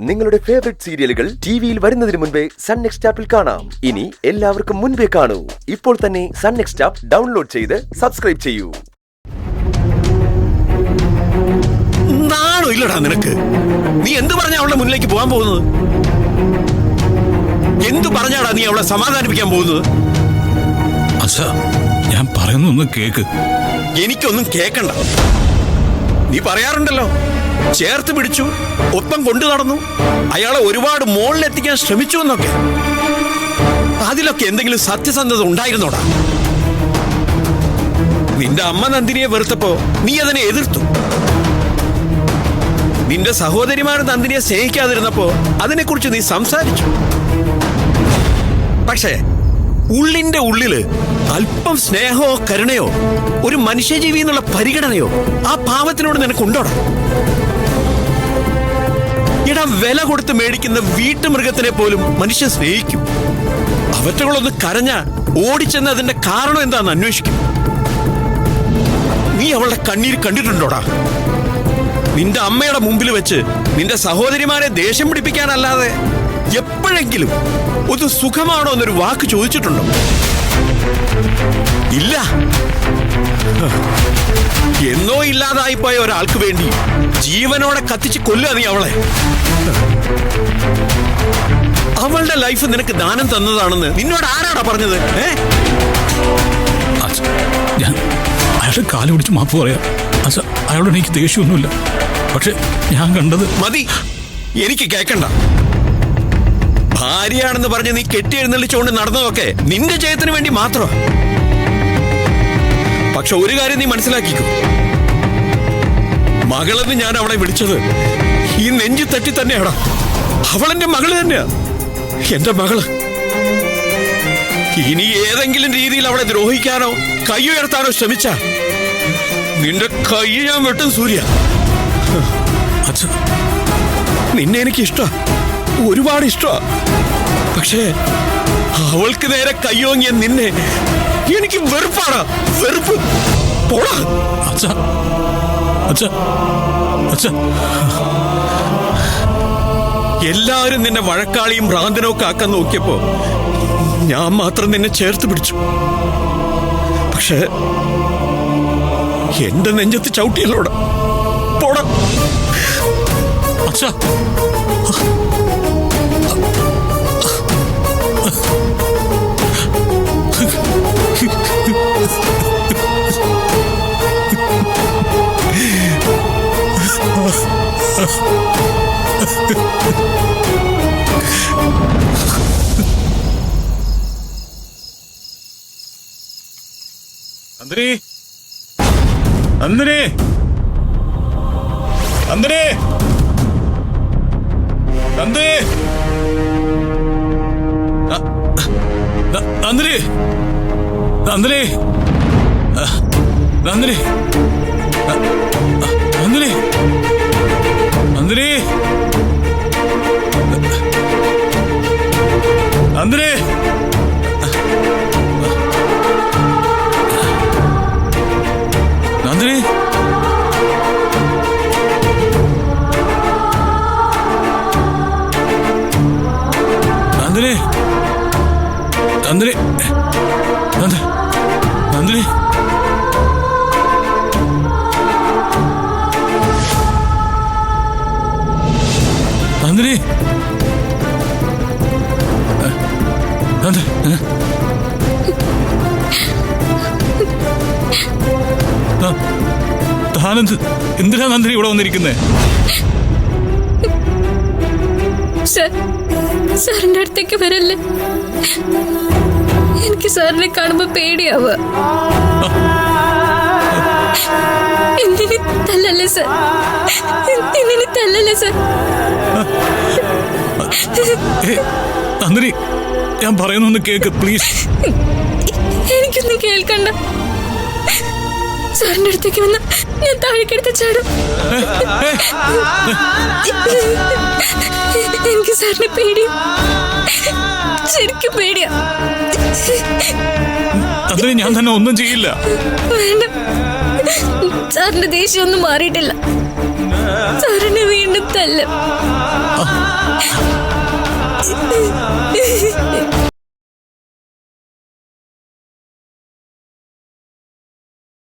നിങ്ങളുടെ ഫേവറേറ്റ് സീരിയലുകൾ ടിവിയിൽ വരുന്നതിന് മുൻപേ സൺ നെക്സ്റ്റ് ആപ്പിൽ കാണാം. ഇനി എല്ലാവർക്കും മുൻപേ കാണൂ. ഇപ്പോൾ തന്നെ സൺ നെക്സ്റ്റ് ആപ്പ് ഡൗൺലോഡ് ചെയ്ത് സബ്സ്ക്രൈബ് ചെയ്യൂ. നാണോ ഇല്ലടാ നിനക്ക്? നീ എന്ത് പറഞ്ഞാ അവളുടെ മുന്നിലേക്ക് പോകാൻ പോകുന്നത്? എന്തു പറഞ്ഞാടാ നീ അവളെ സമാധാനിപ്പിക്കാൻ പോകുന്നത്? ഞാൻ പറയുന്നൊന്ന് കേക്ക്. എനിക്കൊന്നും കേക്കണ്ട. നീ പറയാറുണ്ടല്ലോ, ചേർത്ത് പിടിച്ചു, ഒപ്പം കൊണ്ടു നടന്നു, അയാളെ ഒരുപാട് മുകളിലെത്തിക്കാൻ ശ്രമിച്ചു എന്നൊക്കെ. അതിലൊക്കെ എന്തെങ്കിലും സത്യസന്ധത ഉണ്ടായിരുന്നോടാ? നിന്റെ അമ്മ നന്ദിനിയെ വെറുത്തപ്പോ നീ അതിനെ എതിർത്തു. നിന്റെ സഹോദരിമാർ നന്ദിനിയെ സ്നേഹിക്കാതിരുന്നപ്പോ അതിനെക്കുറിച്ച് നീ സംസാരിച്ചു. പക്ഷേ ഉള്ളിന്റെ ഉള്ളില് അല്പം സ്നേഹമോ കരുണയോ ഒരു മനുഷ്യജീവി എന്നുള്ള പരിഗണനയോ ആ പാവത്തിനോട് നിനക്കുണ്ടോടാ? എടാ, വില കൊടുത്ത് മേടിക്കുന്ന വീട്ടുമൃഗത്തിനെ പോലും മനുഷ്യൻ സ്നേഹിക്കും. അവറ്റകളൊന്ന് കരഞ്ഞ ഓടിച്ചെന്ന് അതിന്റെ കാരണം എന്താന്ന് അന്വേഷിക്കും. നീ അവളുടെ കണ്ണീര് കണ്ടിട്ടുണ്ടോടാ? നിന്റെ അമ്മയുടെ മുമ്പിൽ വെച്ച് നിന്റെ സഹോദരിമാരെ ദേഷ്യം പിടിപ്പിക്കാനല്ലാതെ എപ്പോഴെങ്കിലും ഒരു സുഖമാണോ എന്നൊരു വാക്ക് ചോദിച്ചിട്ടുണ്ടോ? ഇല്ല. എന്നോ ഇല്ലാതായിപ്പോയ ഒരാൾക്ക് വേണ്ടി ജീവനോടെ കത്തിച്ച് കൊല്ലുക നീ അവളെ. അവളുടെ ലൈഫ് നിനക്ക് ദാനം തന്നതാണെന്ന് നിന്നോട് ആരാടാ പറഞ്ഞത്? ഞാൻ അയാളുടെ കാല് പിടിച്ച് മാപ്പ് പറയാം. അയാളോട് എനിക്ക് ദേഷ്യമൊന്നുമില്ല. പക്ഷെ ഞാൻ കണ്ടത് മതി, എനിക്ക് കേക്കണ്ട. ഭാര്യയാണെന്ന് പറഞ്ഞ് നീ കെട്ടി എഴുന്നള്ളിച്ചുകൊണ്ട് നടന്നതൊക്കെ നിന്റെ ജയത്തിന് വേണ്ടി മാത്രം. പക്ഷെ ഒരു കാര്യം നീ മനസ്സിലാക്കിക്കോ, മകളെന്ന് ഞാൻ അവളെ വിളിച്ചത് ഈ നെഞ്ചു തട്ടി തന്നെയാടാ. അവളെന്റെ മകള് തന്നെയാ, എന്റെ മകള്. ഇനി ഏതെങ്കിലും രീതിയിൽ അവളെ ദ്രോഹിക്കാനോ കൈ ഉയർത്താനോ ശ്രമിച്ച നിന്റെ കൈ ഞാൻ വെട്ടും സൂര്യ. നിന്നെ എനിക്ക് ഇഷ്ടാ, ഒരുപാട് ഇഷ്ടാ. പക്ഷേ അവൾക്ക് നേരെ കയ്യോങ്ങിയ നിന്നെ എനിക്ക് വെറുപ്പാടാ, വെറുപ്പ്. പോടാ. എല്ലാവരും നിന്നെ വഴക്കാളിയും ഭ്രാന്തനോ ഒക്കെ ആക്കാൻ നോക്കിയപ്പോ ഞാൻ മാത്രം നിന്നെ ചേർത്ത് പിടിച്ചു. പക്ഷേ എന്റെ നെഞ്ചത്ത് ചവിട്ടിയല്ലോടാ. പോടാ. നന്ദിനി, നന്ദിനി, നന്ദിനി, നന്ദിനി, നന്ദിനി, നന്ദിനി, നന്ദിനി, നന്ദിനി, നന്ദിനി, നന്ദിനി, നന്ദിനി, നന്ദിനി, നന്ദിനി, നന്ദിനി, നന്ദിനി, താനെന്ത്, എന്തിനാ നന്ദിനി ഇവിടെ വന്നിരിക്കുന്നേ? സാറിന്റെ അടുത്തേക്ക് വരല്ലേ, എനിക്ക് സാറിനെ കാണുമ്പോ പേടിയാവുക. എന്തിന് തല്ലല്ലേ സാർ, എന്തിന് തല്ലല്ലേ സാർ? നന്ദിനി, ഞാൻ പറയുന്നൊന്ന് കേക്ക് പ്ലീസ്. എനിക്കൊന്നും കേൾക്കണ്ട. സാറിന്റെ അടുത്തേക്ക് വന്ന ഞാൻ താഴേക്കെടുത്ത് ചാടും. എനിക്ക് സാറിനെ പേടിയാ, ശരിക്കും പേടിയാ. അതിന് ഞാൻ തന്നെ ഒന്നും ചെയ്യില്ല. വേണ്ട, സാറിന്റെ ദേഷ്യം ഒന്നും മാറിയിട്ടില്ല. സാറിനെ വീണ്ടും തല്ലും.